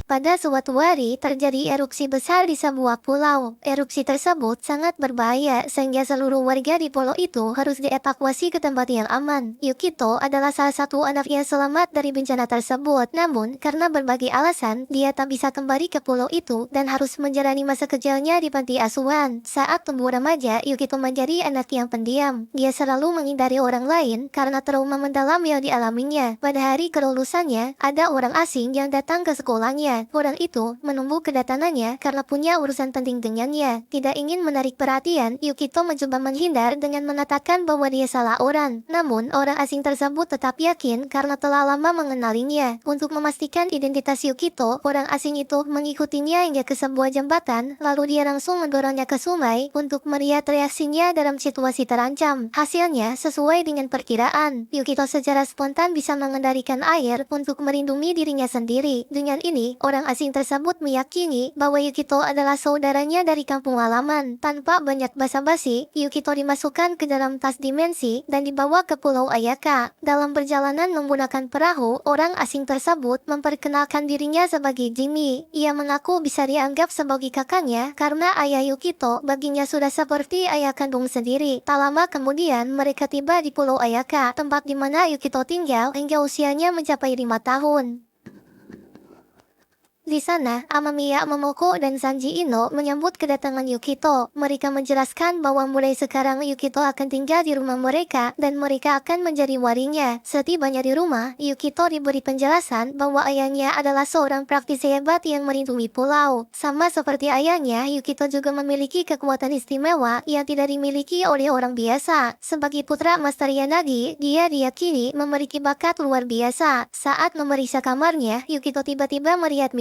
Pada suatu hari terjadi erupsi besar di sebuah pulau. Erupsi tersebut sangat berbahaya sehingga seluruh warga di pulau itu harus dievakuasi ke tempat yang aman. Yukito adalah salah satu anak yang selamat dari bencana tersebut. Namun, karena berbagai alasan, dia tak bisa kembali ke pulau itu dan harus menjalani masa kecilnya di panti asuhan. Saat tumbuh remaja, Yukito menjadi anak yang pendiam. Dia selalu menghindari orang lain karena trauma mendalam yang dialaminya. Pada hari kelulusannya, ada orang asing yang datang ke sekolahnya. Orang itu menunggu kedatangannya karena punya urusan penting dengannya. Tidak ingin menarik perhatian, Yukito mencoba menghindar dengan mengatakan bahwa dia salah orang. Namun, orang asing tersebut tetap yakin karena telah lama mengenalinya. Untuk memastikan identitas Yukito, orang asing itu mengikutinya hingga ke sebuah jembatan, lalu dia langsung mendorongnya ke sungai untuk melihat reaksinya dalam situasi terancam. Hasilnya sesuai dengan perkiraan. Yukito secara spontan bisa mengendalikan air untuk melindungi dirinya sendiri. Dengan ini, orang asing tersebut meyakini bahwa Yukito adalah saudaranya dari kampung halaman. Tanpa banyak basa-basi, Yukito dimasukkan ke dalam tas dimensi dan dibawa ke Pulau Ayaka. Dalam perjalanan menggunakan perahu, orang asing tersebut memperkenalkan dirinya sebagai Jimmy. Ia mengaku bisa dianggap sebagai kakaknya karena ayah Yukito baginya sudah seperti ayah kandung sendiri. Tak lama kemudian, mereka tiba di Pulau Ayaka, tempat di mana Yukito tinggal hingga usianya mencapai 5 tahun. Di sana, Amamiya Momoko dan Sanji Ino menyambut kedatangan Yukito. Mereka menjelaskan bahwa mulai sekarang Yukito akan tinggal di rumah mereka dan mereka akan menjadi warinya. Setibanya di rumah, Yukito diberi penjelasan bahwa ayahnya adalah seorang praktisi hebat yang melindungi pulau. Sama seperti ayahnya, Yukito juga memiliki kekuatan istimewa yang tidak dimiliki oleh orang biasa. Sebagai putra Master Yanagi, dia diyakini memiliki bakat luar biasa. Saat memeriksa kamarnya, Yukito tiba-tiba melihat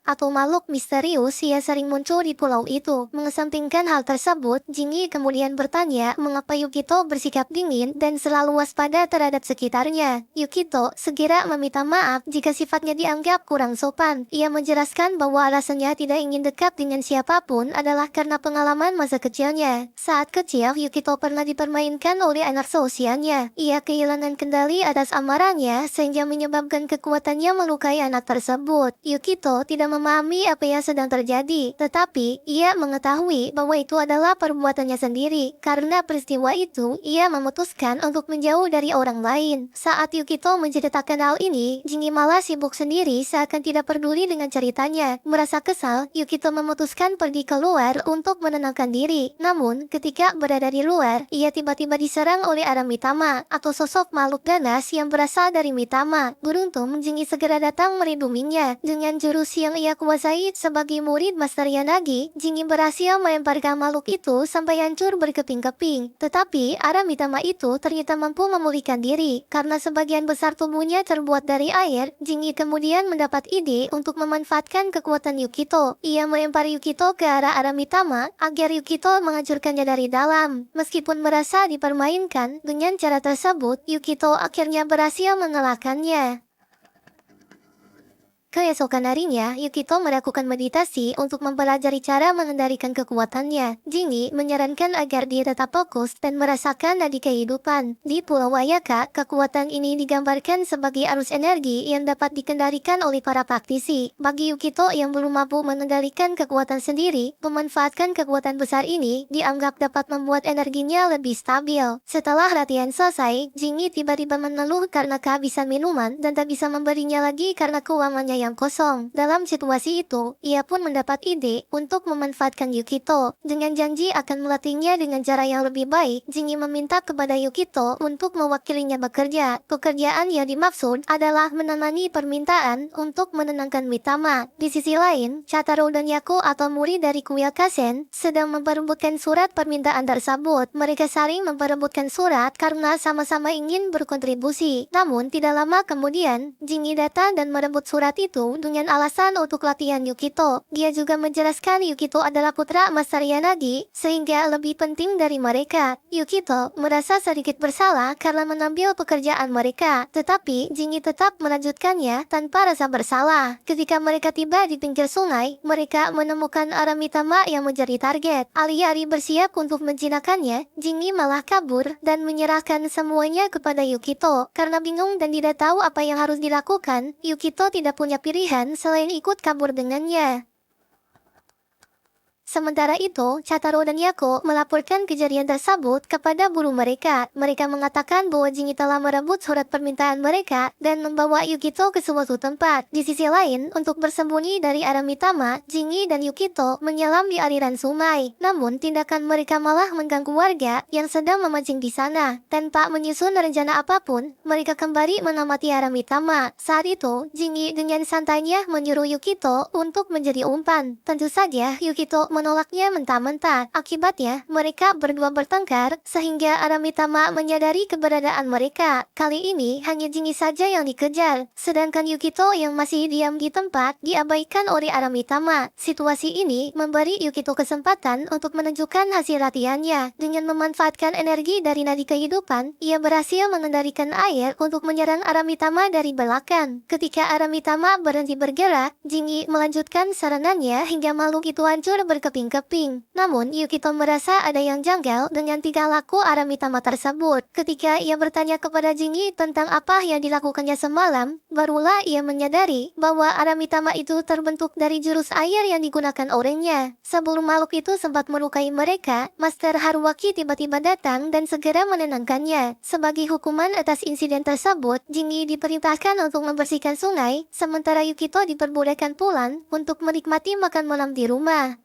atau makhluk misterius yang sering muncul di pulau itu. Mengesampingkan hal tersebut, Jingi kemudian bertanya mengapa Yukito bersikap dingin dan selalu waspada terhadap sekitarnya. Yukito segera meminta maaf jika sifatnya dianggap kurang sopan. Ia menjelaskan bahwa alasannya tidak ingin dekat dengan siapapun adalah karena pengalaman masa kecilnya. Saat kecil, Yukito pernah dipermainkan oleh anak seusianya. Ia kehilangan kendali atas amarahnya sehingga menyebabkan kekuatannya melukai anak tersebut. Yukito tidak memahami apa yang sedang terjadi, tetapi ia mengetahui bahwa itu adalah perbuatannya sendiri. Karena peristiwa itu, ia memutuskan untuk menjauh dari orang lain. Saat Yukito menceritakan hal ini, Jingi malah sibuk sendiri seakan tidak peduli dengan ceritanya. Merasa kesal, Yukito memutuskan pergi keluar untuk menenangkan diri. Namun, ketika berada di luar, ia tiba-tiba diserang oleh Aramitama, atau sosok makhluk ganas yang berasal dari Mitama. Beruntung, Jingi segera datang melindunginya. Dengan jurus yang ia kuasai sebagai murid Master Yanagi, Jingi berhasil melemparkan makhluk itu sampai hancur berkeping-keping. Tetapi, Aramitama itu ternyata mampu memulihkan diri. Karena sebagian besar tubuhnya terbuat dari air, Jingi kemudian mendapat ide untuk memanfaatkan kekuatan Yukito. Ia melempar Yukito ke arah Aramitama agar Yukito menghancurkannya dari dalam. Meskipun merasa dipermainkan, dengan cara tersebut, Yukito akhirnya berhasil mengalahkannya. Keesokan harinya, Yukito melakukan meditasi untuk mempelajari cara mengendalikan kekuatannya. Jingi menyarankan agar dia tetap fokus dan merasakan nadi kehidupan. Di Pulau Ayaka, kekuatan ini digambarkan sebagai arus energi yang dapat dikendalikan oleh para praktisi. Bagi Yukito yang belum mampu mengendalikan kekuatan sendiri, memanfaatkan kekuatan besar ini dianggap dapat membuat energinya lebih stabil. Setelah latihan selesai, Jingi tiba-tiba mengeluh karena kehabisan minuman dan tak bisa memberinya lagi karena keuangannya yang kosong. Dalam situasi itu, ia pun mendapat ide untuk memanfaatkan Yukito. Dengan janji akan melatihnya dengan cara yang lebih baik, Jingi meminta kepada Yukito untuk mewakilinya bekerja. Pekerjaan yang dimaksud adalah menemani permintaan untuk menenangkan Mitama. Di sisi lain, Chataro dan Yako atau murid dari Kuya Kasen sedang memperebutkan surat permintaan tersebut. Mereka saling memperebutkan surat karena sama-sama ingin berkontribusi. Namun, tidak lama kemudian, Jingi datang dan merebut surat itu dengan alasan untuk latihan Yukito. Dia juga menjelaskan Yukito adalah putra Master Yanagi, sehingga lebih penting dari mereka. Yukito merasa sedikit bersalah karena mengambil pekerjaan mereka, tetapi Jingi tetap melanjutkannya tanpa rasa bersalah. Ketika mereka tiba di pinggir sungai, mereka menemukan Aramitama yang menjadi target. Alih-alih bersiap untuk menjinakkannya, Jingi malah kabur dan menyerahkan semuanya kepada Yukito. Karena bingung dan tidak tahu apa yang harus dilakukan, Yukito tidak punya pilihan selain ikut kabur dengannya. Sementara itu, Cataro dan Yako melaporkan kejadian tersebut kepada guru mereka. Mereka mengatakan bahwa Jingi telah merebut surat permintaan mereka dan membawa Yukito ke suatu tempat. Di sisi lain, untuk bersembunyi dari Aramitama, Jingi dan Yukito menyelam di aliran sungai. Namun, tindakan mereka malah mengganggu warga yang sedang memancing di sana. Tanpa menyusun rencana apapun, mereka kembali mengamati Aramitama. Saat itu, Jingi dengan santainya menyuruh Yukito untuk menjadi umpan. Tentu saja, Yukito menolaknya mentah-mentah. Akibatnya, mereka berdua bertengkar, sehingga Aramitama menyadari keberadaan mereka. Kali ini, hanya Jingi saja yang dikejar, sedangkan Yukito yang masih diam di tempat diabaikan oleh Aramitama. Situasi ini memberi Yukito kesempatan untuk menunjukkan hasil latihannya. Dengan memanfaatkan energi dari nadi kehidupan, ia berhasil mengendalikan air untuk menyerang Aramitama dari belakang. Ketika Aramitama berhenti bergerak, Jingi melanjutkan serangannya hingga makhluk itu hancur berkeping-keping. Namun, Yukito merasa ada yang janggal dengan tingkah laku Aramitama tersebut. Ketika ia bertanya kepada Jingi tentang apa yang dilakukannya semalam, barulah ia menyadari bahwa Aramitama itu terbentuk dari jurus air yang digunakan olehnya. Sebelum makhluk itu sempat melukai mereka, Master Haruaki tiba-tiba datang dan segera menenangkannya. Sebagai hukuman atas insiden tersebut, Jingi diperintahkan untuk membersihkan sungai, sementara Yukito diperbolehkan pulang untuk menikmati makan malam di rumah.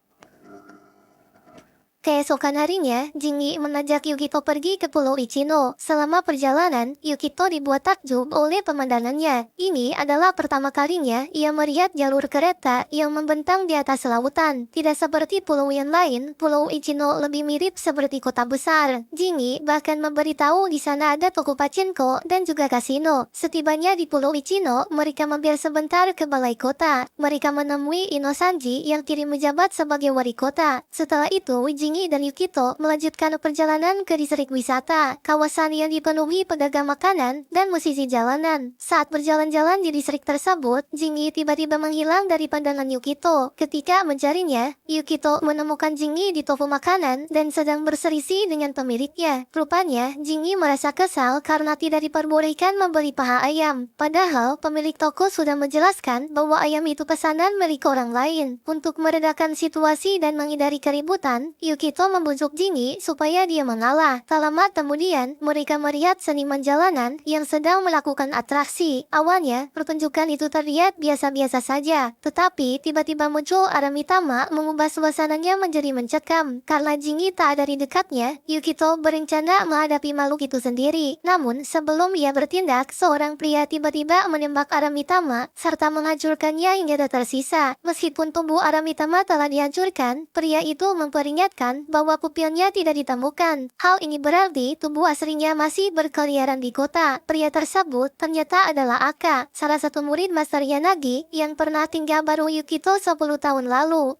Keesokan harinya, Jingi mengajak Yukito pergi ke Pulau Ichino. Selama perjalanan, Yukito dibuat takjub oleh pemandangannya. Ini adalah pertama kalinya ia melihat jalur kereta yang membentang di atas lautan. Tidak seperti pulau yang lain, Pulau Ichino lebih mirip seperti kota besar. Jingi bahkan memberitahu di sana ada toko pachinko dan juga kasino. Setibanya di Pulau Ichino, mereka mampir sebentar ke balai kota. Mereka menemui Ino Sanji yang kini menjabat sebagai wali kota. Setelah itu, Jingi dan Yukito melanjutkan perjalanan ke distrik wisata, kawasan yang dipenuhi pedagang makanan dan musisi jalanan. Saat berjalan-jalan di distrik tersebut, Jingi tiba-tiba menghilang dari pandangan Yukito. Ketika mencarinya, Yukito menemukan Jingi di toko makanan dan sedang berselisih dengan pemiliknya. Rupanya, Jingi merasa kesal karena tidak diperbolehkan membeli paha ayam. Padahal, pemilik toko sudah menjelaskan bahwa ayam itu pesanan milik orang lain. Untuk meredakan situasi dan menghindari keributan, Yukito membujuk Jingi supaya dia mengalah. Tak lama kemudian, mereka melihat seniman jalanan yang sedang melakukan atraksi. Awalnya, pertunjukan itu terlihat biasa-biasa saja. Tetapi, tiba-tiba muncul Aramitama mengubah suasananya menjadi mencekam. Karena Jingi tak ada di dekatnya, Yukito berencana menghadapi makhluk itu sendiri. Namun, sebelum ia bertindak, seorang pria tiba-tiba menembak Aramitama, serta menghancurkannya hingga tak tersisa. Meskipun tubuh Aramitama telah dihancurkan, pria itu memperingatkan bahwa pupilnya tidak ditemukan. Hal ini berarti tubuh aslinya masih berkeliaran di kota. Pria tersebut ternyata adalah Aka, salah satu murid Master Yanagi yang pernah tinggal bareng Yukito 10 tahun lalu.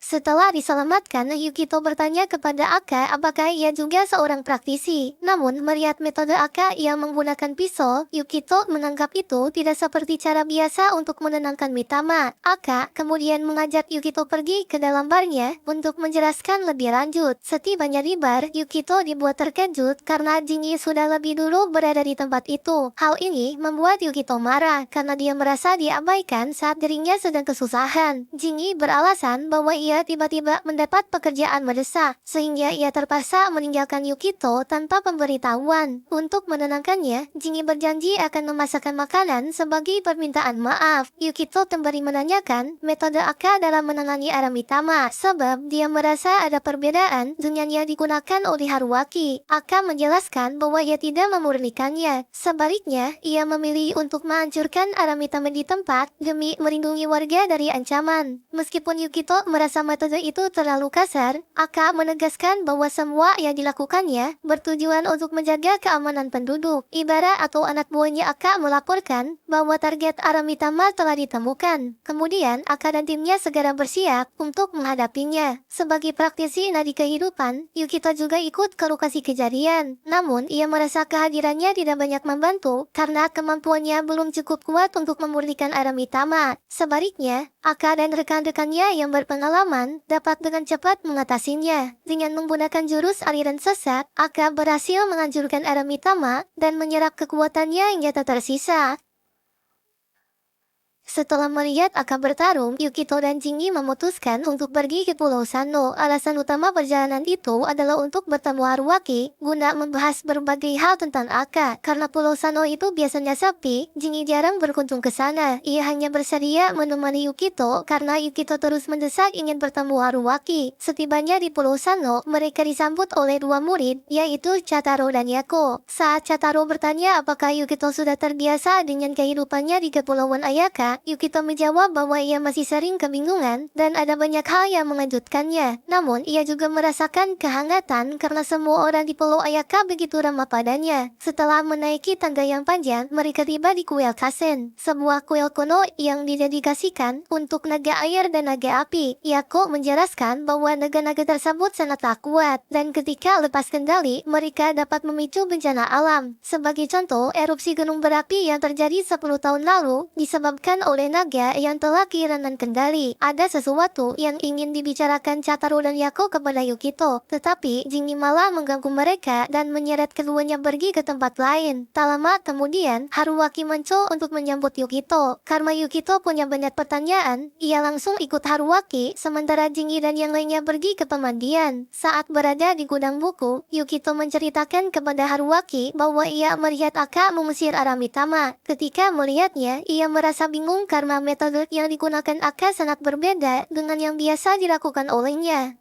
Setelah diselamatkan, Yukito bertanya kepada Aka apakah ia juga seorang praktisi. Namun, melihat metode Aka yang menggunakan pisau, Yukito menganggap itu tidak seperti cara biasa untuk menenangkan Mitama. Aka kemudian mengajak Yukito pergi ke dalam barnya untuk menjelaskan lebih lanjut. Setibanya di bar, Yukito dibuat terkejut karena Jingi sudah lebih dulu berada di tempat itu. Hal ini membuat Yukito marah karena dia merasa diabaikan saat dirinya sedang kesusahan. Jingi beralasan bahwa ia tiba-tiba mendapat pekerjaan mendesak, sehingga ia terpaksa meninggalkan Yukito tanpa pemberitahuan. Untuk menenangkannya, Jingi berjanji akan memasakkan makanan sebagai permintaan maaf. Yukito kembali menanyakan metode Aka dalam menangani Aramitama, sebab dia merasa ada perbedaan dengan yang digunakan oleh Haruaki. Aka menjelaskan bahwa ia tidak memurnikannya. Sebaliknya, ia memilih untuk menghancurkan Aramitama di tempat demi melindungi warga dari ancaman. Meskipun Yukito merasa metode itu terlalu kasar, Aka menegaskan bahwa semua yang dilakukannya bertujuan untuk menjaga keamanan penduduk. Ibarat atau anak buahnya Aka melaporkan bahwa target Aramitama telah ditemukan. Kemudian Aka dan timnya segera bersiap untuk menghadapinya. Sebagai praktisi nadi kehidupan, Yukito juga ikut ke lokasi kejadian. Namun, ia merasa kehadirannya tidak banyak membantu karena kemampuannya belum cukup kuat untuk memurnikan Aramitama. Sebaliknya, Aka dan rekan-rekannya yang berpengalaman dapat dengan cepat mengatasinya. Dengan menggunakan jurus aliran sesat, Aka berhasil menghancurkan Aramitama dan menyerap kekuatannya hingga tak tersisa. Setelah melihat Aka bertarung, Yukito dan Jingi memutuskan untuk pergi ke Pulau Sano. Alasan utama perjalanan itu adalah untuk bertemu Haruaki, guna membahas berbagai hal tentang Aka. Karena Pulau Sano itu biasanya sepi, Jingi jarang berkunjung ke sana. Ia hanya bersedia menemani Yukito karena Yukito terus mendesak ingin bertemu Haruaki. Setibanya di Pulau Sano, mereka disambut oleh dua murid, yaitu Chataro dan Yako. Saat Chataro bertanya apakah Yukito sudah terbiasa dengan kehidupannya di Kepulauan Ayaka, Yukito menjawab bahwa ia masih sering kebingungan dan ada banyak hal yang mengejutkannya. Namun, ia juga merasakan kehangatan karena semua orang di Pulau Ayaka begitu ramah padanya. Setelah menaiki tangga yang panjang, mereka tiba di kuil Kasen, sebuah kuil kuno yang didedikasikan untuk naga air dan naga api. Yako menjelaskan bahwa naga-naga tersebut sangat tak kuat, dan ketika lepas kendali, mereka dapat memicu bencana alam. Sebagai contoh, erupsi gunung berapi yang terjadi 10 tahun lalu disebabkan oleh naga yang telah kehilangan kendali. Ada sesuatu yang ingin dibicarakan Chataro dan Yako kepada Yukito, tetapi Jingi malah mengganggu mereka dan menyeret keduanya pergi ke tempat lain. Tak lama kemudian, Haruaki muncul untuk menyambut Yukito. Karena Yukito punya banyak pertanyaan, ia langsung ikut Haruaki, sementara Jingi dan yang lainnya pergi ke pemandian. Saat berada di gudang buku, Yukito menceritakan kepada Haruaki bahwa ia melihat Aka mengusir Aramitama. Ketika melihatnya, ia merasa bingung karena metode yang digunakan Aka sangat berbeda dengan yang biasa dilakukan olehnya.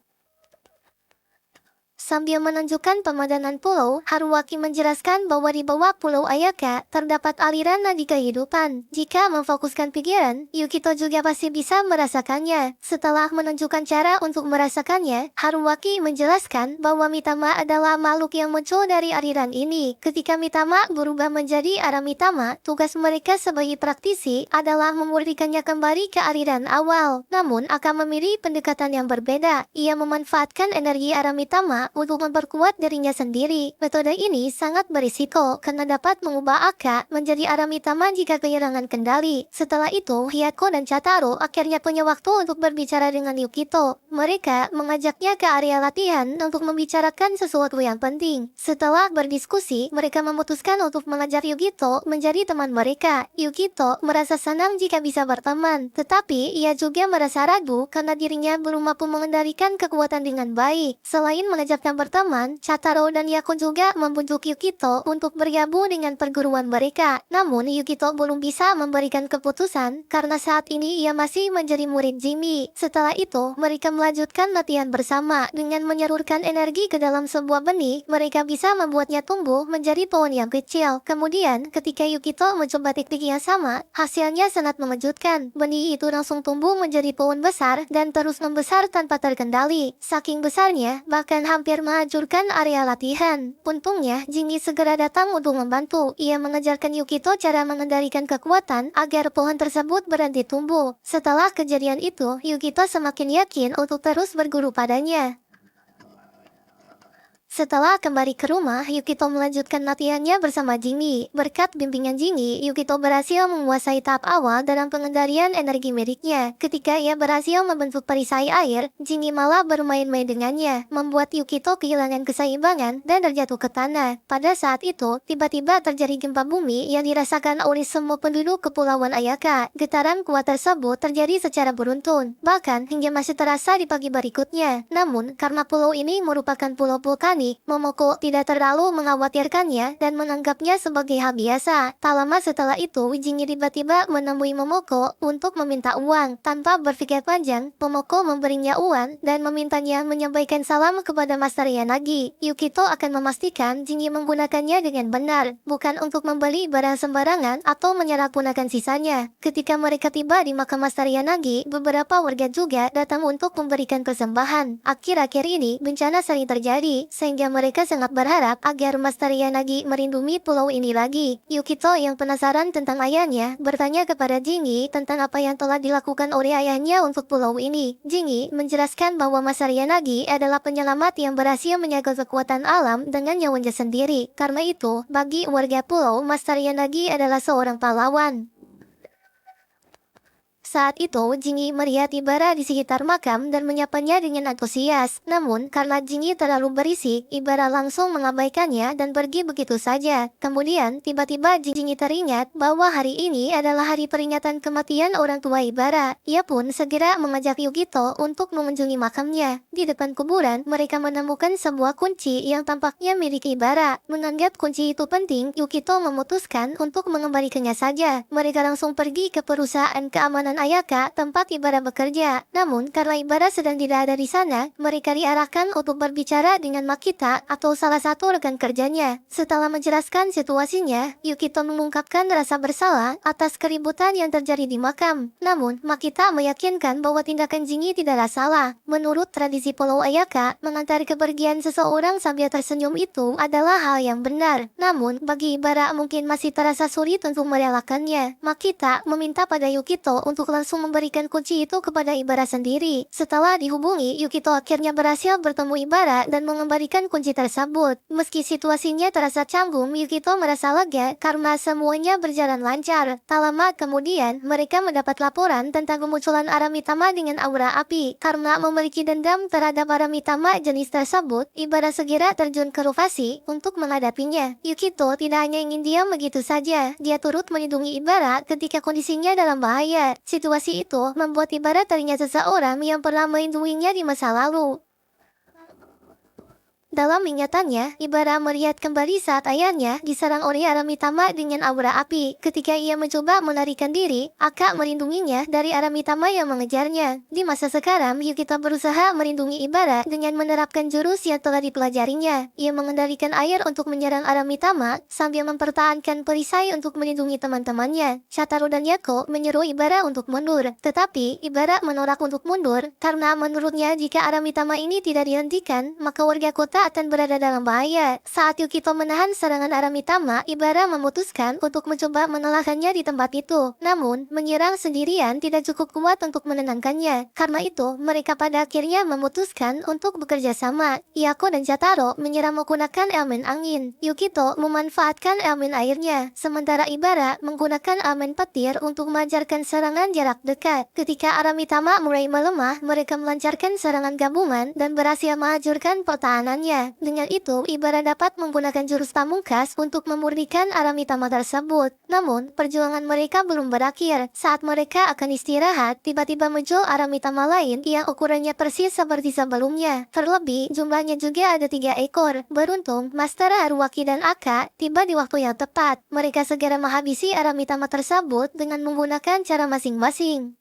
Sambil menunjukkan pemandangan pulau, Haruaki menjelaskan bahwa di bawah Pulau Ayaka terdapat aliran nadi kehidupan. Jika memfokuskan pikiran, Yukito juga pasti bisa merasakannya. Setelah menunjukkan cara untuk merasakannya, Haruaki menjelaskan bahwa Mitama adalah makhluk yang muncul dari aliran ini. Ketika Mitama berubah menjadi Aramitama, tugas mereka sebagai praktisi adalah memulihkannya kembali ke aliran awal. Namun, akan memilih pendekatan yang berbeda. Ia memanfaatkan energi Aramitama untuk memperkuat dirinya sendiri. Metode ini sangat berisiko karena dapat mengubah Aka menjadi Aramitama jika kehilangan kendali. Setelah itu, Hyako dan Chataro akhirnya punya waktu untuk berbicara dengan Yukito. Mereka mengajaknya ke area latihan untuk membicarakan sesuatu yang penting. Setelah berdiskusi, mereka memutuskan untuk mengajar Yukito menjadi teman mereka. Yukito merasa senang jika bisa berteman, tetapi ia juga merasa ragu karena dirinya belum mampu mengendalikan kekuatan dengan baik. Selain mengajaknya berteman, Chataro dan Yako juga membujuk Yukito untuk bergabung dengan perguruan mereka. Namun, Yukito belum bisa memberikan keputusan karena saat ini ia masih menjadi murid Jimmy. Setelah itu, mereka melanjutkan latihan bersama. Dengan menyalurkan energi ke dalam sebuah benih, mereka bisa membuatnya tumbuh menjadi pohon yang kecil. Kemudian, ketika Yukito mencoba teknik yang sama, hasilnya sangat mengejutkan. Benih itu langsung tumbuh menjadi pohon besar dan terus membesar tanpa terkendali. Saking besarnya, bahkan hampir menghancurkan area latihan. Untungnya, Jingi segera datang untuk membantu. Ia mengajarkan Yukito cara mengendalikan kekuatan agar pohon tersebut berhenti tumbuh. Setelah kejadian itu, Yukito semakin yakin untuk terus berguru padanya. Setelah kembali ke rumah, Yukito melanjutkan latihannya bersama Jingi. Berkat bimbingan Jingi, Yukito berhasil menguasai tahap awal dalam pengendalian energi miliknya. Ketika ia berhasil membentuk perisai air, Jingi malah bermain-main dengannya, membuat Yukito kehilangan keseimbangan dan terjatuh ke tanah. Pada saat itu, tiba-tiba terjadi gempa bumi yang dirasakan oleh semua penduduk Kepulauan Ayaka. Getaran kuat tersebut terjadi secara beruntun, bahkan hingga masih terasa di pagi berikutnya. Namun, karena pulau ini merupakan pulau vulkanik, Momoko tidak terlalu mengkhawatirkannya dan menganggapnya sebagai hal biasa. Tak lama setelah itu, Jingi tiba-tiba menemui Momoko untuk meminta uang. Tanpa berpikir panjang, Momoko memberinya uang dan memintanya menyampaikan salam kepada Master Yanagi. Yukito akan memastikan Jingi menggunakannya dengan benar, bukan untuk membeli barang sembarangan atau menyalahgunakan sisanya. Ketika mereka tiba di makam Master Yanagi, beberapa warga juga datang untuk memberikan persembahan. Akhir-akhir ini, bencana sering terjadi, sehingga mereka sangat berharap agar Master Yanagi merindui pulau ini lagi. Yukito yang penasaran tentang ayahnya, bertanya kepada Jingi tentang apa yang telah dilakukan oleh ayahnya untuk pulau ini. Jingi menjelaskan bahwa Master Yanagi adalah penyelamat yang berhasil menjaga kekuatan alam dengan nyawanya sendiri. Karena itu, bagi warga pulau, Master Yanagi adalah seorang pahlawan. Saat itu, Jingi melihat Ibara di sekitar makam dan menyapanya dengan antusias. Namun, karena Jingi terlalu berisik, Ibara langsung mengabaikannya dan pergi begitu saja. Kemudian, tiba-tiba Jingi teringat bahwa hari ini adalah hari peringatan kematian orang tua Ibara. Ia pun segera mengajak Yukito untuk mengunjungi makamnya. Di depan kuburan, mereka menemukan sebuah kunci yang tampaknya milik Ibara. Menganggap kunci itu penting, Yukito memutuskan untuk mengembalikannya saja. Mereka langsung pergi ke perusahaan keamanan Ayaka tempat Ibara bekerja. Namun, karena Ibara sedang tidak ada di sana, mereka diarahkan untuk berbicara dengan Makita atau salah satu rekan kerjanya. Setelah menjelaskan situasinya, Yukito mengungkapkan rasa bersalah atas keributan yang terjadi di makam. Namun, Makita meyakinkan bahwa tindakan Jingi tidaklah salah. Menurut tradisi Pulau Ayaka, mengantar kepergian seseorang sambil tersenyum itu adalah hal yang benar. Namun, bagi Ibara mungkin masih terasa sulit untuk merelakannya. Makita meminta pada Yukito untuk langsung memberikan kunci itu kepada Ibara sendiri. Setelah dihubungi, Yukito akhirnya berhasil bertemu Ibara dan mengembalikan kunci tersebut. Meski situasinya terasa canggung, Yukito merasa lega karena semuanya berjalan lancar. Tak lama kemudian, mereka mendapat laporan tentang kemunculan Aramitama dengan aura api. Karena memiliki dendam terhadap Aramitama jenis tersebut, Ibara segera terjun ke lokasi untuk menghadapinya. Yukito tidak hanya ingin diam begitu saja, dia turut melindungi Ibara ketika kondisinya dalam bahaya. Situasi itu membuat Ibara teringat seseorang yang pernah melindunginya di masa lalu. Dalam ingatannya, Ibara melihat kembali saat ayahnya diserang oleh Aramitama dengan aura api. Ketika ia mencoba melarikan diri, Aka melindunginya dari Aramitama yang mengejarnya. Di masa sekarang, Yukito berusaha melindungi Ibara dengan menerapkan jurus yang telah dipelajarinya. Ia mengendalikan air untuk menyerang Aramitama sambil mempertahankan perisai untuk melindungi teman-temannya. Shataru dan Yako menyuruh Ibara untuk mundur. Tetapi, Ibara menolak untuk mundur karena menurutnya jika Aramitama ini tidak dihentikan, maka warga kota akan berada dalam bahaya. Saat Yukito menahan serangan Aramitama, Ibara memutuskan untuk mencoba mengalahkannya di tempat itu. Namun, menyerang sendirian tidak cukup kuat untuk menenangkannya. Karena itu, mereka pada akhirnya memutuskan untuk bekerja sama. Yako dan Jataro menyerang menggunakan elemen angin. Yukito memanfaatkan elemen airnya, sementara Ibara menggunakan elemen petir untuk melancarkan serangan jarak dekat. Ketika Aramitama mulai melemah, mereka melancarkan serangan gabungan dan berhasil menghancurkan pertahanannya. Dengan itu, Ibara dapat menggunakan jurus pamungkas untuk memurnikan Aramitama tersebut. Namun, perjuangan mereka belum berakhir. Saat mereka akan istirahat, tiba-tiba muncul Aramitama lain yang ukurannya persis seperti sebelumnya. Terlebih, jumlahnya juga ada 3 ekor. Beruntung, Master Haruaki dan Aka tiba di waktu yang tepat. Mereka segera menghabisi Aramitama tersebut dengan menggunakan cara masing-masing.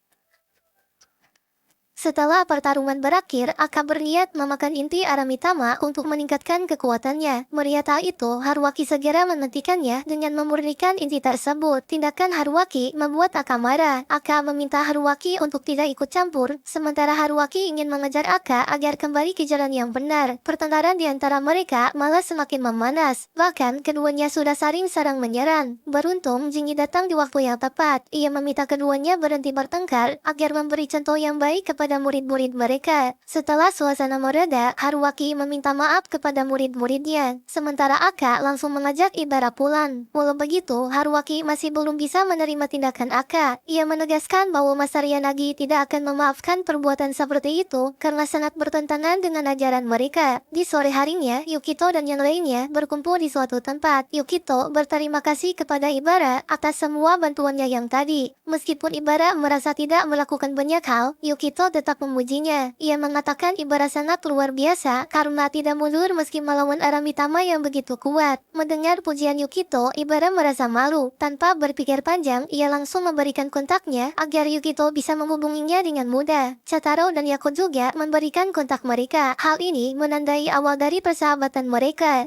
Setelah pertarungan berakhir, Aka berniat memakan inti Aramitama untuk meningkatkan kekuatannya. Melihat hal itu, Haruaki segera menghentikannya dengan memurnikan inti tersebut. Tindakan Haruaki membuat Aka marah. Aka meminta Haruaki untuk tidak ikut campur, sementara Haruaki ingin mengejar Aka agar kembali ke jalan yang benar. Pertengkaran di antara mereka malah semakin memanas. Bahkan, keduanya sudah saling serang menyerang. Beruntung, Jingi datang di waktu yang tepat. Ia meminta keduanya berhenti bertengkar agar memberi contoh yang baik kepada murid-murid mereka. Setelah suasana mereda, Haruaki meminta maaf kepada murid-muridnya. Sementara Aka langsung mengajak Ibara pulang. Walau begitu, Haruaki masih belum bisa menerima tindakan Aka. Ia menegaskan bahwa Master Yanagi tidak akan memaafkan perbuatan seperti itu karena sangat bertentangan dengan ajaran mereka. Di sore harinya, Yukito dan yang lainnya berkumpul di suatu tempat. Yukito berterima kasih kepada Ibara atas semua bantuannya yang tadi. Meskipun Ibara merasa tidak melakukan banyak hal, Yukito tetap memujinya. Ia mengatakan Ibara sangat luar biasa karena tidak mundur meski melawan Aramitama yang begitu kuat. Mendengar pujian Yukito, Ibara merasa malu. Tanpa berpikir panjang, ia langsung memberikan kontaknya agar Yukito bisa menghubunginya dengan mudah. Chataro dan Yako juga memberikan kontak mereka. Hal ini menandai awal dari persahabatan mereka.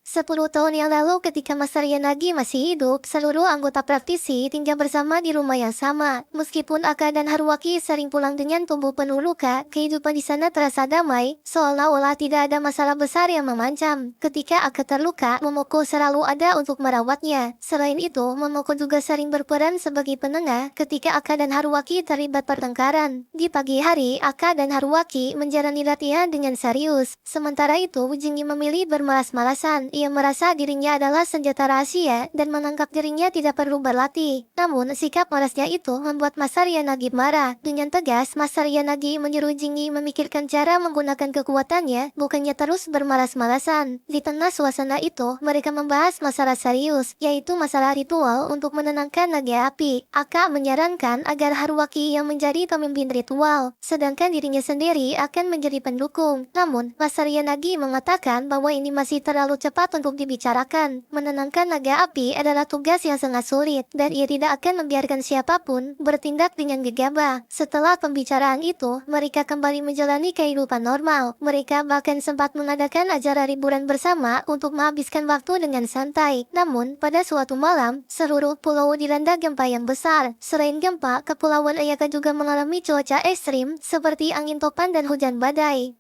10 tahun yang lalu ketika Master Yanagi masih hidup, seluruh anggota praktisi tinggal bersama di rumah yang sama. Meskipun Aka dan Haruaki sering pulang dengan tubuh penuh luka, kehidupan di sana terasa damai, seolah-olah tidak ada masalah besar yang mengancam. Ketika Aka terluka, Momoko selalu ada untuk merawatnya. Selain itu, Momoko juga sering berperan sebagai penengah ketika Aka dan Haruaki terlibat pertengkaran. Di pagi hari, Aka dan Haruaki menjalani latihan dengan serius. Sementara itu, Jingi memilih bermalas-malasan. Ia Ia merasa dirinya adalah senjata rahasia dan menganggap dirinya tidak perlu berlatih. Namun, sikap marasnya itu membuat Master Yanagi marah. Dengan tegas, Master Yanagi menyuruh Jingi memikirkan cara menggunakan kekuatannya, bukannya terus bermalas-malasan. Di tengah suasana itu, mereka membahas masalah serius, yaitu masalah ritual untuk menenangkan naga api. Aka menyarankan agar Haruaki yang menjadi pemimpin ritual, sedangkan dirinya sendiri akan menjadi pendukung. Namun, Master Yanagi mengatakan bahwa ini masih terlalu cepat untuk dibicarakan. Menenangkan naga api adalah tugas yang sangat sulit, dan ia tidak akan membiarkan siapapun bertindak dengan gegabah. Setelah pembicaraan itu, mereka kembali menjalani kehidupan normal. Mereka bahkan sempat mengadakan acara liburan bersama untuk menghabiskan waktu dengan santai. Namun, pada suatu malam, seluruh pulau dilanda gempa yang besar. Selain gempa, Kepulauan Ayaka juga mengalami cuaca ekstrim seperti angin topan dan hujan badai.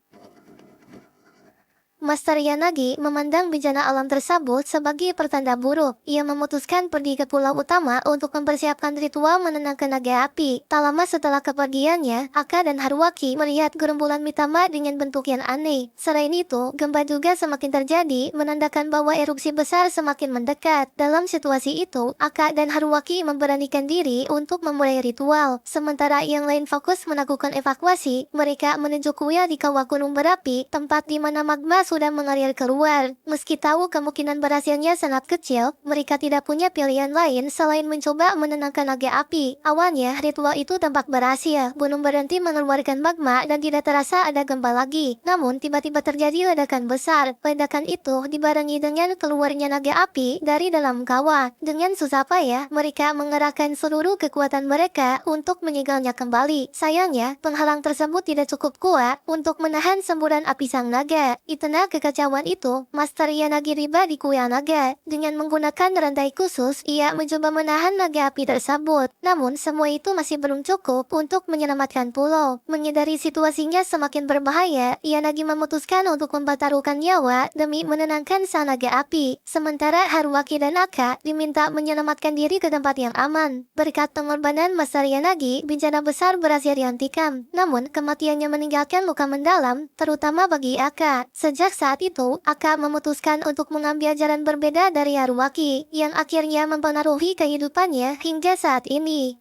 Master Yanagi memandang bencana alam tersebut sebagai pertanda buruk. Ia memutuskan pergi ke pulau utama untuk mempersiapkan ritual menenangkan naga api. Tak lama setelah kepergiannya, Aka dan Haruaki melihat gerombolan Mitama dengan bentuk yang aneh. Selain itu, gempa juga semakin terjadi, menandakan bahwa erupsi besar semakin mendekat. Dalam situasi itu, Aka dan Haruaki memberanikan diri untuk memulai ritual. Sementara yang lain fokus melakukan evakuasi, mereka menuju kuil di kawah gunung berapi, tempat di mana magma sudah mengalir keluar. Meski tahu kemungkinan berhasilnya sangat kecil, mereka tidak punya pilihan lain selain mencoba menenangkan naga api. Awalnya, ritual itu tampak berhasil. Gunung berhenti mengeluarkan magma dan tidak terasa ada gempa lagi. Namun, tiba-tiba terjadi ledakan besar. Ledakan itu dibarengi dengan keluarnya naga api dari dalam kawah. Dengan susah payah, mereka mengerahkan seluruh kekuatan mereka untuk menyegalnya kembali. Sayangnya, penghalang tersebut tidak cukup kuat untuk menahan semburan api sang naga. Di tengah kekacauan itu, Master Yanagi tiba di kuil naga. Dengan menggunakan rantai khusus, ia mencoba menahan naga api tersebut. Namun, semua itu masih belum cukup untuk menyelamatkan pulau. Menyadari situasinya semakin berbahaya, Yanagi memutuskan untuk mempertaruhkan nyawa demi menenangkan sang naga api. Sementara Haruaki dan Aka diminta menyelamatkan diri ke tempat yang aman. Berkat pengorbanan Master Yanagi, bencana besar berhasil dihentikan. Namun, kematiannya meninggalkan luka mendalam, terutama bagi Aka. Sejak saat itu, Aka memutuskan untuk mengambil jalan berbeda dari Haruaki, yang akhirnya mempengaruhi kehidupannya hingga saat ini.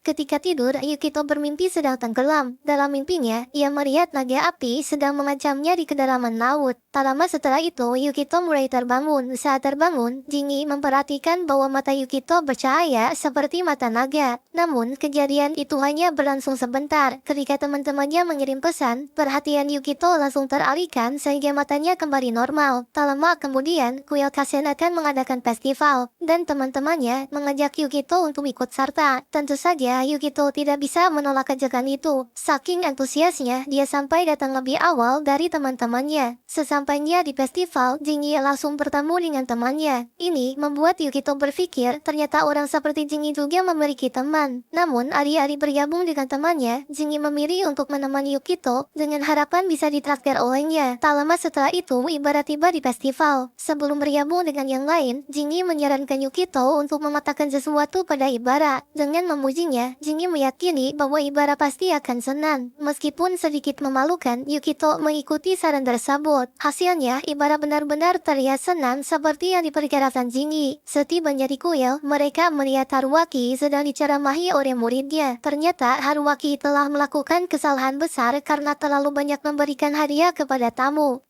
Ketika tidur, Yukito bermimpi sedang tenggelam. Dalam mimpinya, ia melihat naga api sedang mengancamnya di kedalaman laut. Tak lama setelah itu, Yukito mulai terbangun. Saat terbangun, Jingi memperhatikan bahwa mata Yukito bercahaya seperti mata naga. Namun, kejadian itu hanya berlangsung sebentar. Ketika teman-temannya mengirim pesan, perhatian Yukito langsung teralihkan sehingga matanya kembali normal. Tak lama kemudian, kuil Kasen akan mengadakan festival, dan teman-temannya mengajak Yukito untuk ikut serta. Tentu saja, Yukito tidak bisa menolak ajakan itu. Saking antusiasnya, dia sampai datang lebih awal dari teman-temannya. Sesampainya di festival, Jingi langsung bertemu dengan temannya. Ini membuat Yukito berpikir ternyata orang seperti Jingi juga memiliki teman. Namun, hari-hari bergabung dengan temannya, Jingi memilih untuk menemani Yukito dengan harapan bisa ditraktir olehnya. Tak lama setelah itu, Ibara tiba di festival. Sebelum bergabung dengan yang lain, Jingi menyarankan Yukito untuk mematahkan sesuatu pada Ibara. Dengan memujinya, Jingi meyakini bahwa Ibara pasti akan senang. Meskipun sedikit memalukan, Yukito mengikuti saran tersebut. Hasilnya, Ibara benar-benar terlihat senang seperti yang diperkirakan Jingi. Setibanya di kuil, mereka melihat Haruaki sedang diceramahi oleh muridnya. Ternyata Haruaki telah melakukan kesalahan besar karena terlalu banyak memberikan hadiah kepada tamu.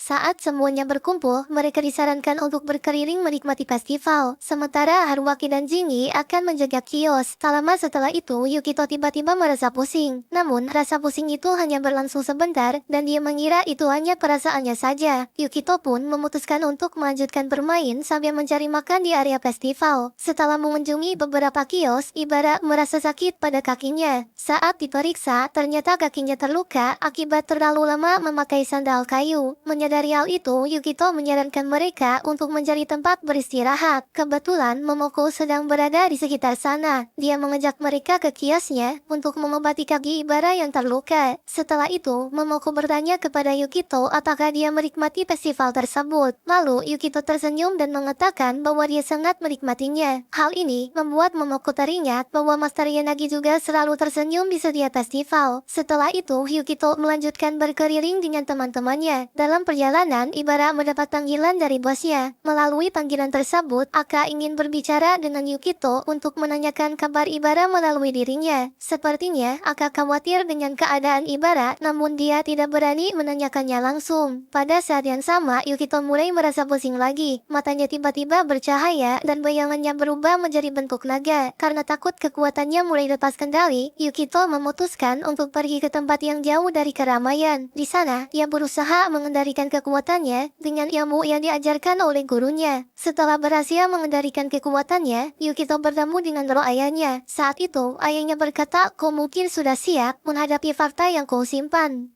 Saat semuanya berkumpul, mereka disarankan untuk berkeliling menikmati festival. Sementara Haruaki dan Jingi akan menjaga kios. Tak lama setelah itu, Yukito tiba-tiba merasa pusing. Namun, rasa pusing itu hanya berlangsung sebentar, dan dia mengira itu hanya perasaannya saja. Yukito pun memutuskan untuk melanjutkan bermain sambil mencari makan di area festival. Setelah mengunjungi beberapa kios, Ibara merasa sakit pada kakinya. Saat diperiksa, ternyata kakinya terluka akibat terlalu lama memakai sandal kayu. Menyadari hal itu, Yukito menyarankan mereka untuk mencari tempat beristirahat. Kebetulan, Momoko sedang berada di sekitar sana. Dia mengajak mereka ke kiosnya untuk mengobati kaki Ibara yang terluka. Setelah itu, Momoko bertanya kepada Yukito apakah dia menikmati festival tersebut. Lalu, Yukito tersenyum dan mengatakan bahwa dia sangat menikmatinya. Hal ini membuat Momoko teringat bahwa Master Yanagi juga selalu tersenyum di setiap festival. Setelah itu, Yukito melanjutkan berkeliling dengan teman-temannya. Dalam perjalanan, Ibara mendapat panggilan dari bosnya. Melalui panggilan tersebut, Aka ingin berbicara dengan Yukito untuk menanyakan kabar Ibara melalui dirinya. Sepertinya, Aka khawatir dengan keadaan Ibara, namun dia tidak berani menanyakannya langsung. Pada saat yang sama, Yukito mulai merasa pusing lagi. Matanya tiba-tiba bercahaya dan bayangannya berubah menjadi bentuk naga. Karena takut kekuatannya mulai lepas kendali, Yukito memutuskan untuk pergi ke tempat yang jauh dari keramaian. Di sana, ia berusaha mengendalikan kekuatannya dengan ilmu yang diajarkan oleh gurunya. Setelah berhasil mengendalikan kekuatannya, Yukito bertemu dengan roh ayahnya. Saat itu, ayahnya berkata, "Kau mungkin sudah siap menghadapi fakta yang kau simpan."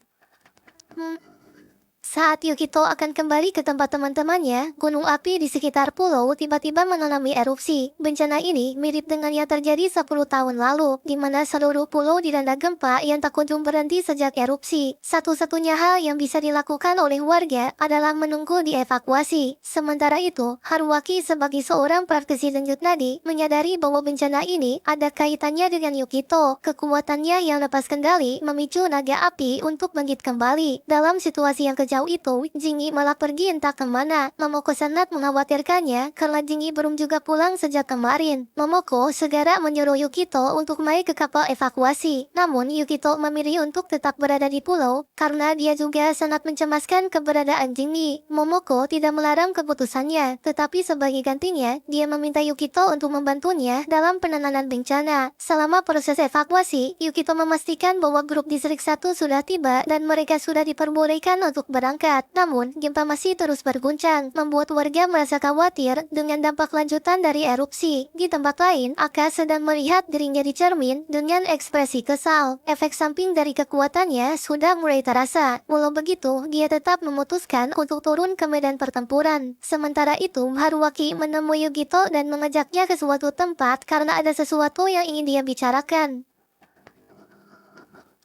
Saat Yukito akan kembali ke tempat teman-temannya, gunung api di sekitar pulau tiba-tiba mengalami erupsi. Bencana ini mirip dengan yang terjadi 10 tahun lalu, di mana seluruh pulau dilanda gempa yang tak kunjung berhenti sejak erupsi. Satu-satunya hal yang bisa dilakukan oleh warga adalah menunggu dievakuasi. Sementara itu, Haruaki sebagai seorang praktisi lanjut nadi menyadari bahwa bencana ini ada kaitannya dengan Yukito. Kekuatannya yang lepas kendali memicu naga api untuk bangkit kembali. Dalam situasi yang kejauh itu, Jingi malah pergi entah kemana. Momoko sangat mengkhawatirkannya karena Jingi belum juga pulang sejak kemarin. Momoko segera menyuruh Yukito untuk naik ke kapal evakuasi. Namun Yukito memilih untuk tetap berada di pulau karena dia juga sangat mencemaskan keberadaan Jingi. Momoko tidak melarang keputusannya, tetapi sebagai gantinya, dia meminta Yukito untuk membantunya dalam penanganan bencana. Selama proses evakuasi, Yukito memastikan bahwa grup distrik 1 sudah tiba dan mereka sudah diperbolehkan untuk berangkat. Namun, gempa masih terus berguncang, membuat warga merasa khawatir dengan dampak lanjutan dari erupsi. Di tempat lain, Aka sedang melihat dirinya di cermin dengan ekspresi kesal. Efek samping dari kekuatannya sudah mulai terasa. Walau begitu, dia tetap memutuskan untuk turun ke medan pertempuran. Sementara itu, Haruaki menemui Yukito dan mengajaknya ke suatu tempat karena ada sesuatu yang ingin dia bicarakan.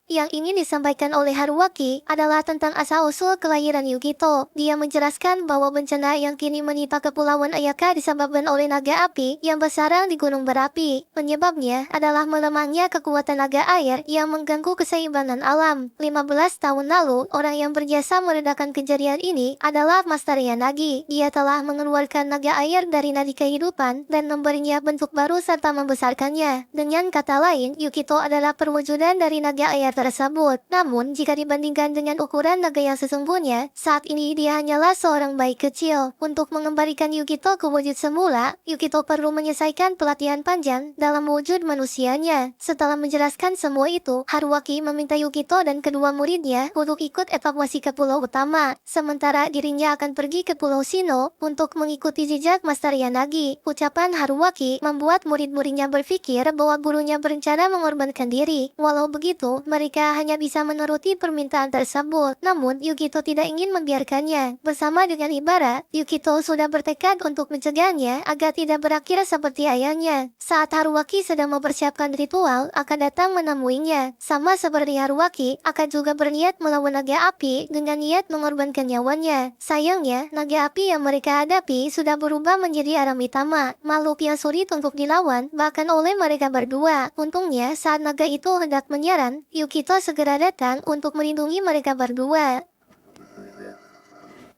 Yang ingin disampaikan oleh Haruaki adalah tentang asal-usul kelahiran Yukito. Dia menjelaskan bahwa bencana yang kini menimpa Kepulauan Ayaka disebabkan oleh naga api yang bersarang di gunung berapi. Penyebabnya adalah melemahnya kekuatan naga air yang mengganggu keseimbangan alam. 15 tahun lalu, orang yang berjasa meredakan kejadian ini adalah Master Yanagi. Dia telah mengeluarkan naga air dari nadi kehidupan dan memberinya bentuk baru serta membesarkannya. Dengan kata lain, Yukito adalah perwujudan dari naga air tersebut. Namun, jika dibandingkan dengan ukuran naga yang sesungguhnya, saat ini dia hanyalah seorang bayi kecil. Untuk mengembalikan Yukito ke wujud semula, Yukito perlu menyelesaikan pelatihan panjang dalam wujud manusianya. Setelah menjelaskan semua itu, Haruaki meminta Yukito dan kedua muridnya untuk ikut evakuasi ke pulau utama. Sementara dirinya akan pergi ke Pulau Shino untuk mengikuti jejak Master Yanagi. Ucapan Haruaki membuat murid-muridnya berpikir bahwa gurunya berencana mengorbankan diri. Walau begitu, mereka hanya bisa menuruti permintaan tersebut. Namun, Yukito tidak ingin membiarkannya. Bersama dengan Ibara, Yukito sudah bertekad untuk mencegahnya agar tidak berakhir seperti ayahnya. Saat Haruaki sedang mempersiapkan ritual, akan datang menemuinya. Sama seperti Haruaki, akan juga berniat melawan naga api dengan niat mengorbankan nyawanya. Sayangnya, naga api yang mereka hadapi sudah berubah menjadi Aramitama, makhluk yang sulit untuk dilawan, bahkan oleh mereka berdua. Untungnya, saat naga itu hendak menyerang, Yukito segera datang untuk melindungi mereka berdua.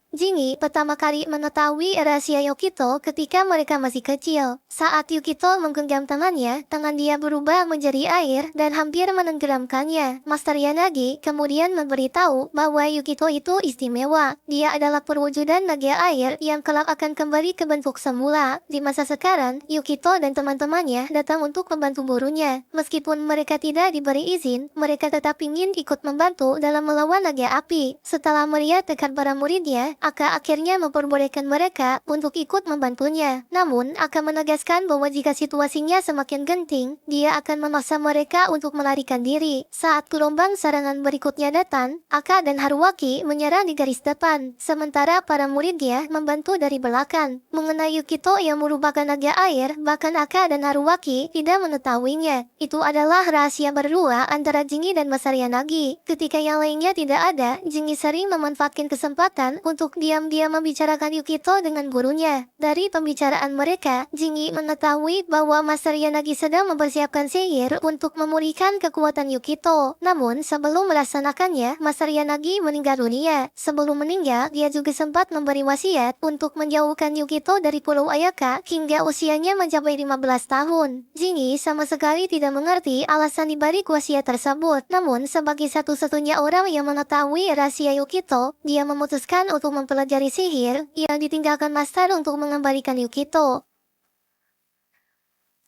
Jingi pertama kali mengetahui rahasia Yukito ketika mereka masih kecil. Saat Yukito menggenggam tangannya, tangan dia berubah menjadi air dan hampir menenggelamkannya. Master Yanagi kemudian memberitahu bahwa Yukito itu istimewa. Dia adalah perwujudan naga air yang kelak akan kembali ke bentuk semula. Di masa sekarang, Yukito dan teman-temannya datang untuk membantu gurunya. Meskipun mereka tidak diberi izin, mereka tetap ingin ikut membantu dalam melawan naga api. Setelah melihat tekad para muridnya, Aka akhirnya memperbolehkan mereka untuk ikut membantunya. Namun, Aka menegaskan bahwa jika situasinya semakin genting, dia akan memaksa mereka untuk melarikan diri. Saat gelombang serangan berikutnya datang, Aka dan Haruaki menyerang di garis depan, sementara para muridnya membantu dari belakang. Mengenai Yukito yang merupakan naga air, bahkan Aka dan Haruaki tidak mengetahuinya. Itu adalah rahasia berdua antara Jingi dan Mas Nagi. Ketika yang lainnya tidak ada, Jingi sering memanfaatkan kesempatan untuk diam-diam membicarakan Yukito dengan gurunya. Dari pembicaraan mereka, Jingi mengetahui bahwa Mas Nagi sedang mempersiapkan sihir untuk memulihkan kekuatan Yukito. Namun, sebelum melaksanakannya, Mas Nagi meninggal dunia. Sebelum meninggal, dia juga sempat memberi wasiat untuk menjauhkan Yukito dari Pulau Ayaka hingga usianya mencapai 15 tahun. Jingi sama sekali tidak mengerti alasan dibalik wasiat tersebut. Namun, sebagai satu-satunya orang yang mengetahui rahasia Yukito, dia memutuskan untuk mempelajari sihir yang ditinggalkan Master untuk mengembalikan Yukito.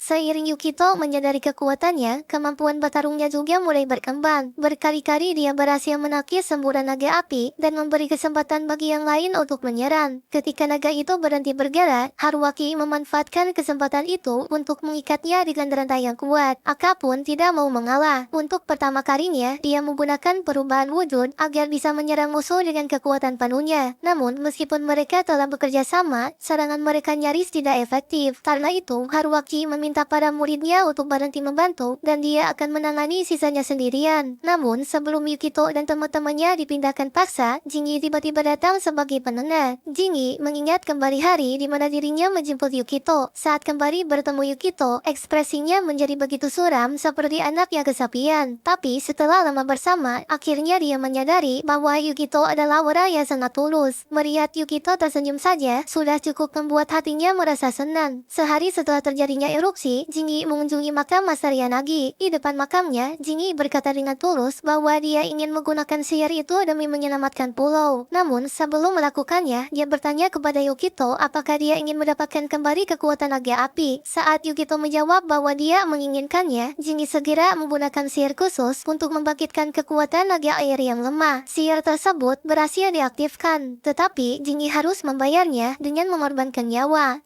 Seiring Yukito menyadari kekuatannya, kemampuan bertarungnya juga mulai berkembang. Berkali-kali dia berhasil menakis semburan naga api dan memberi kesempatan bagi yang lain untuk menyerang. Ketika naga itu berhenti bergerak, Haruaki memanfaatkan kesempatan itu untuk mengikatnya dengan rantai yang kuat. Aka pun tidak mau mengalah. Untuk pertama kalinya, dia menggunakan perubahan wujud agar bisa menyerang musuh dengan kekuatan penuhnya. Namun, meskipun mereka telah bekerja sama, serangan mereka nyaris tidak efektif. Karena itu, Haruaki meminta para muridnya untuk berhenti membantu dan dia akan menangani sisanya sendirian. Namun, sebelum Yukito dan teman-temannya dipindahkan paksa, Jingi tiba-tiba datang sebagai penengah. Jingi mengingat kembali hari di mana dirinya menjemput Yukito. Saat kembali bertemu Yukito, ekspresinya menjadi begitu suram seperti anak yang kesepian. Tapi setelah lama bersama, akhirnya dia menyadari bahwa Yukito adalah orang yang sangat tulus. Melihat Yukito tersenyum saja, sudah cukup membuat hatinya merasa senang. Sehari setelah terjadinya erupsi, Jingi mengunjungi makam Mas Nagi. Di depan makamnya, Jingi berkata dengan tulus bahwa dia ingin menggunakan sihir itu demi menyelamatkan pulau. Namun, sebelum melakukannya, dia bertanya kepada Yukito apakah dia ingin mendapatkan kembali kekuatan naga api. Saat Yukito menjawab bahwa dia menginginkannya, Jingi segera menggunakan sihir khusus untuk membangkitkan kekuatan naga air yang lemah. Sihir tersebut berhasil diaktifkan, tetapi Jingi harus membayarnya dengan mengorbankan nyawa.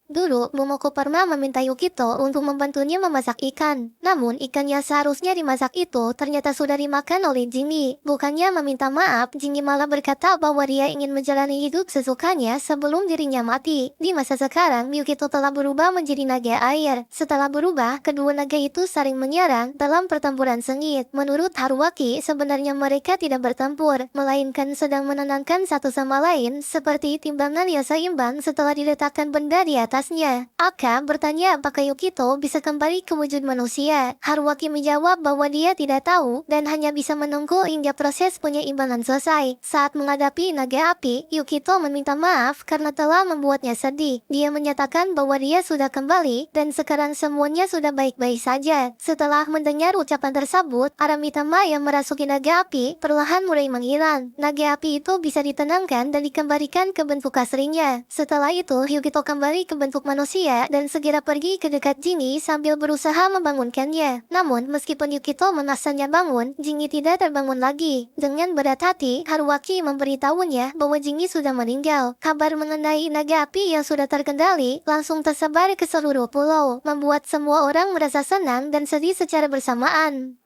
Dulu, Momoko pernah meminta Yukito untuk membantunya memasak ikan. Namun, ikan yang seharusnya dimasak itu ternyata sudah dimakan oleh Jingi. Bukannya meminta maaf, Jingi malah berkata bahwa dia ingin menjalani hidup sesukanya sebelum dirinya mati. Di masa sekarang, Yukito telah berubah menjadi naga air. Setelah berubah, kedua naga itu saling menyerang dalam pertempuran sengit. Menurut Haruaki, sebenarnya mereka tidak bertempur, melainkan sedang menenangkan satu sama lain seperti timbangan yang seimbang setelah diletakkan benda di atas. Aka bertanya apakah Yukito bisa kembali ke wujud manusia. Haruaki menjawab bahwa dia tidak tahu dan hanya bisa menunggu hingga proses penyeimbangan selesai. Saat menghadapi naga api, Yukito meminta maaf karena telah membuatnya sedih. Dia menyatakan bahwa dia sudah kembali dan sekarang semuanya sudah baik-baik saja. Setelah mendengar ucapan tersebut, Aramitama yang merasuki naga api perlahan mulai menghilang. Naga api itu bisa ditenangkan dan dikembalikan ke bentuk aslinya. Setelah itu, Yukito kembali ke bentuk manusia dan segera pergi ke dekat Jingi sambil berusaha membangunkannya. Namun, meskipun Yukito memaksanya bangun, Jingi tidak terbangun lagi. Dengan berat hati, Haruaki memberitahunya bahwa Jingi sudah meninggal. Kabar mengenai naga api yang sudah terkendali langsung tersebar ke seluruh pulau, membuat semua orang merasa senang dan sedih secara bersamaan.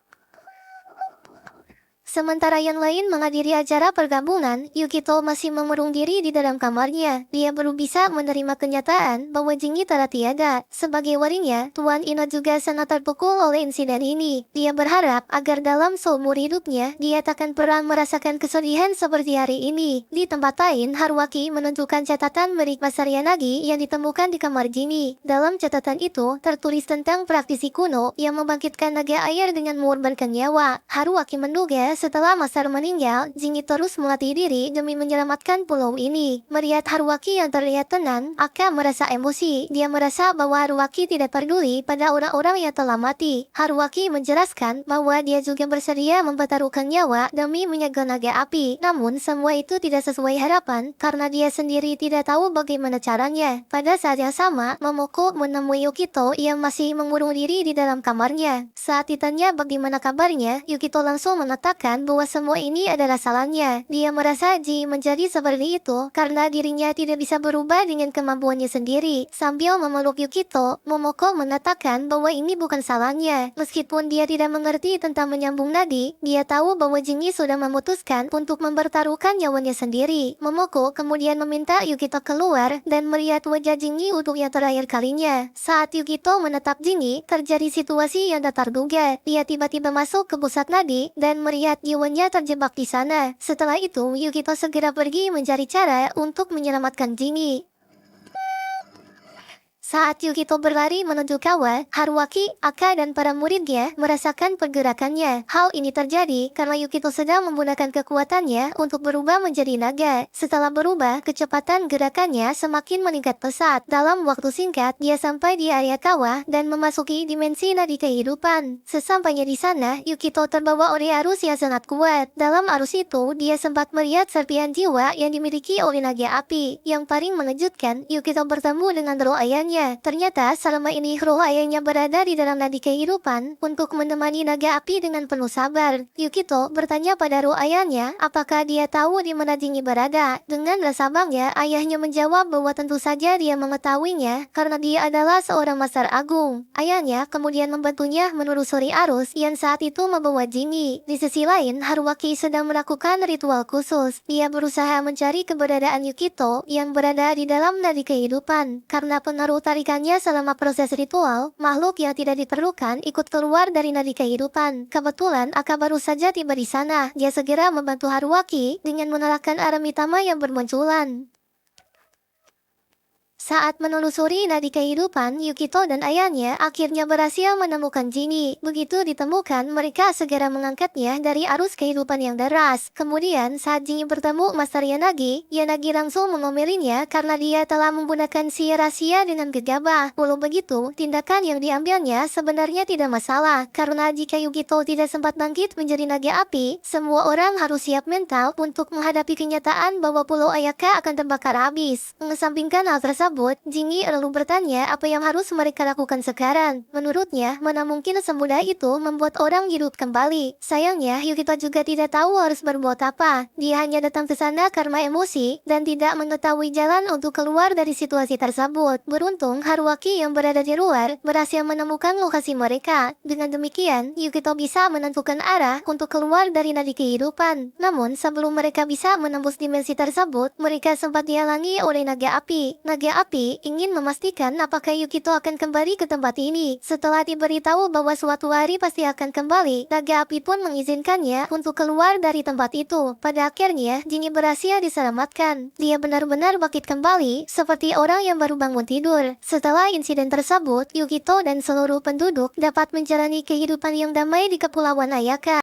Sementara yang lain menghadiri acara pergabungan, Yukito masih mengurung diri di dalam kamarnya. Dia baru bisa menerima kenyataan bahwa Jingi telah tiada. Sebagai warinya, Tuan Ino juga sangat terpukul oleh insiden ini. Dia berharap agar dalam seumur hidupnya, dia takkan pernah merasakan kesedihan seperti hari ini. Di tempat lain, Haruaki menunjukkan catatan milik Mas Nagi yang ditemukan di kamar Jingi. Dalam catatan itu, tertulis tentang praktisi kuno yang membangkitkan naga air dengan mengorbankan nyawa. Haruaki menduga setelah Masar meninggal, Jingi terus melatih diri demi menyelamatkan pulau ini. Melihat Haruaki yang terlihat tenang, Aka merasa emosi. Dia merasa bahwa Haruaki tidak peduli pada orang-orang yang telah mati. Haruaki menjelaskan bahwa dia juga bersedia mempertaruhkan nyawa demi menyegel naga api. Namun, semua itu tidak sesuai harapan karena dia sendiri tidak tahu bagaimana caranya. Pada saat yang sama, Momoko menemui Yukito yang masih mengurung diri di dalam kamarnya. Saat ditanya bagaimana kabarnya, Yukito langsung mengatakan mengatakan bahwa semua ini adalah salahnya. Dia merasa Jingi menjadi seperti itu karena dirinya tidak bisa berubah dengan kemampuannya sendiri. Sambil memeluk Yukito, Momoko mengatakan bahwa ini bukan salahnya. Meskipun dia tidak mengerti tentang menyambung nadi, dia tahu bahwa Jingi sudah memutuskan untuk mempertaruhkan nyawanya sendiri. Momoko kemudian meminta Yukito keluar dan melihat wajah Jingi untuk yang terakhir kalinya. Saat Yukito menatap Jingi, terjadi situasi yang tak terduga. Dia tiba-tiba masuk ke pusat nadi dan melihat jiwanya terjebak di sana. Setelah itu, Yukito segera pergi mencari cara untuk menyelamatkan Jingi. Saat Yukito berlari menuju kawah, Haruaki, Aka, dan para muridnya merasakan pergerakannya. Hal ini terjadi karena Yukito sedang menggunakan kekuatannya untuk berubah menjadi naga. Setelah berubah, kecepatan gerakannya semakin meningkat pesat. Dalam waktu singkat, dia sampai di area kawah dan memasuki dimensi nadi kehidupan. Sesampainya di sana, Yukito terbawa oleh arus yang sangat kuat. Dalam arus itu, dia sempat melihat serpihan jiwa yang dimiliki oleh naga api. Yang paling mengejutkan, Yukito bertemu dengan roh ayahnya. Ternyata selama ini roh ayahnya berada di dalam nadi kehidupan untuk menemani naga api dengan penuh sabar. Yukito bertanya pada roh ayahnya apakah dia tahu di mana Jingi berada. Dengan rasa bangga, ayahnya menjawab bahwa tentu saja dia mengetahuinya karena dia adalah seorang Master Agung. Ayahnya kemudian membantunya menelusuri arus yang saat itu membawa Jingi. Di sisi lain, Haruaki sedang melakukan ritual khusus. Dia berusaha mencari keberadaan Yukito yang berada di dalam nadi kehidupan. Karena pengaruh tarikannya selama proses ritual, makhluk yang tidak diperlukan ikut keluar dari nadi kehidupan. Kebetulan Aka baru saja tiba di sana. Dia segera membantu Haruaki dengan menerangkan arah mitama yang bermunculan. Saat menelusuri nadi kehidupan, Yukito dan ayahnya akhirnya berhasil menemukan Jingi. Begitu ditemukan, mereka segera mengangkatnya dari arus kehidupan yang deras. Kemudian, saat Jingi bertemu Master Yanagi langsung mengomelinya karena dia telah menggunakan sihir rahasia dengan gegabah. Walau begitu, tindakan yang diambilnya sebenarnya tidak masalah, karena jika Yukito tidak sempat bangkit menjadi naga api, semua orang harus siap mental untuk menghadapi kenyataan bahwa Pulau Ayaka akan terbakar habis. Mengesampingkan hal tersebut, Jingi lalu bertanya apa yang harus mereka lakukan sekarang. Menurutnya, mana mungkin semudah itu membuat orang hidup kembali. Sayangnya, Yukito juga tidak tahu harus berbuat apa. Dia hanya datang ke sana karena emosi dan tidak mengetahui jalan untuk keluar dari situasi tersebut. Beruntung, Haruaki yang berada di luar berhasil menemukan lokasi mereka. Dengan demikian, Yukito bisa menentukan arah untuk keluar dari nadi kehidupan. Namun, sebelum mereka bisa menembus dimensi tersebut, mereka sempat dihalangi oleh naga api. Naga api ingin memastikan apakah Yukito akan kembali ke tempat ini. Setelah diberitahu bahwa suatu hari pasti akan kembali, naga api pun mengizinkannya untuk keluar dari tempat itu. Pada akhirnya, Jingi berhasil diselamatkan. Dia benar-benar bangkit kembali, seperti orang yang baru bangun tidur. Setelah insiden tersebut, Yukito dan seluruh penduduk dapat menjalani kehidupan yang damai di Kepulauan Ayaka.